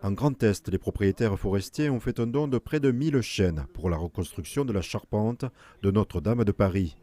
En Grand Est, les propriétaires forestiers ont fait un don de près de 1000 chênes pour la reconstruction de la charpente de Notre-Dame de Paris.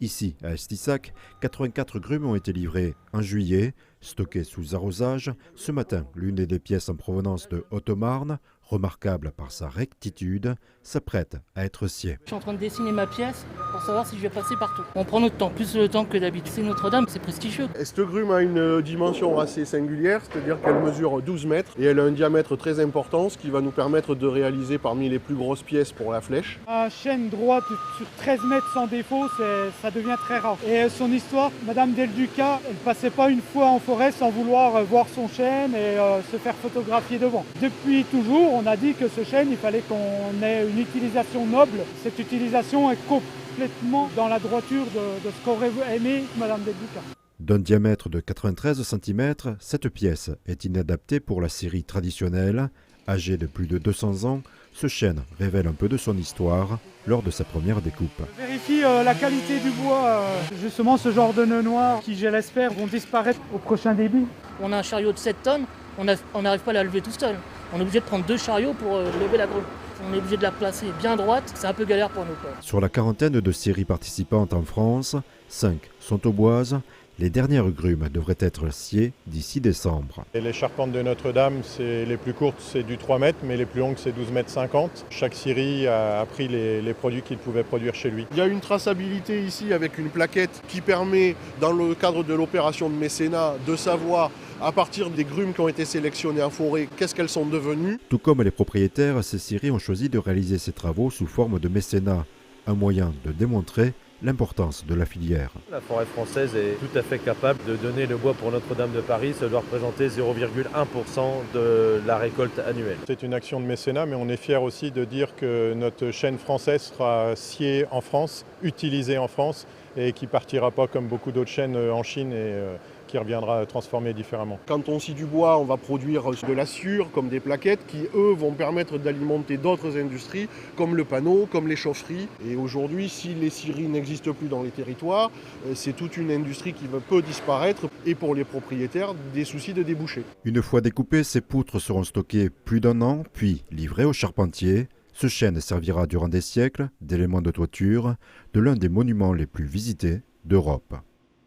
Ici, à Estissac, 84 grumes ont été livrées en juillet, stockées sous arrosage. Ce matin, l'une des pièces en provenance de Haute-Marne, remarquable par sa rectitude, s'apprête à être sciée. Je suis en train de dessiner ma pièce pour savoir si je vais passer partout. On prend notre temps, plus le temps que d'habitude. C'est Notre-Dame, c'est prestigieux. Cette grume a une dimension assez singulière, c'est-à-dire qu'elle mesure 12 mètres et elle a un diamètre très important, ce qui va nous permettre de réaliser parmi les plus grosses pièces pour la flèche. Un chêne droite sur 13 mètres sans défaut, ça devient très rare. Et son histoire, Madame Del Duca, elle passait pas une fois en forêt sans vouloir voir son chêne et se faire photographier devant. Depuis toujours, on a dit que ce chêne, il fallait qu'on ait une utilisation noble. Cette utilisation est complètement dans la droiture de ce qu'aurait aimé Madame Del Duca. D'un diamètre de 93 cm, cette pièce est inadaptée pour la scierie traditionnelle. Âgée de plus de 200 ans, ce chêne révèle un peu de son histoire lors de sa première découpe. Je vérifie la qualité du bois. Justement, ce genre de nœuds noirs qui, je l'espère, vont disparaître au prochain débit. On a un chariot de 7 tonnes, on n'arrive pas à la lever tout seul. On est obligé de prendre 2 chariots pour lever la grume. On est obligé de la placer bien droite, c'est un peu galère pour nous. Sur la quarantaine de scieries participantes en France, 5 sont aux boises. Les dernières grumes devraient être sciées d'ici décembre. Et les charpentes de Notre-Dame, les plus courtes, c'est du 3 mètres, mais les plus longues, c'est 12 mètres 50. Chaque scierie a pris les produits qu'il pouvait produire chez lui. Il y a une traçabilité ici avec une plaquette qui permet, dans le cadre de l'opération de mécénat, de savoir à partir des grumes qui ont été sélectionnées en forêt, qu'est-ce qu'elles sont devenues. Tout comme les propriétaires, ces scieries ont choisi de réaliser ces travaux sous forme de mécénat, un moyen de démontrer l'importance de la filière. La forêt française est tout à fait capable de donner le bois pour Notre-Dame de Paris. Ça doit représenter 0,1% de la récolte annuelle. C'est une action de mécénat, mais on est fiers aussi de dire que notre chêne français sera scié en France, utilisé en France, et qui ne partira pas comme beaucoup d'autres chênes en Chine et qui reviendra transformé différemment. Quand on scie du bois, on va produire de la sciure, comme des plaquettes, qui eux vont permettre d'alimenter d'autres industries, comme le panneau, comme les chaufferies. Et aujourd'hui, si les scieries n'existent plus dans les territoires, c'est toute une industrie qui peut disparaître, et pour les propriétaires, des soucis de débouchés. Une fois découpées, ces poutres seront stockées plus d'1 an, puis livrées aux charpentiers. Ce chêne servira durant des siècles d'élément de toiture de l'un des monuments les plus visités d'Europe.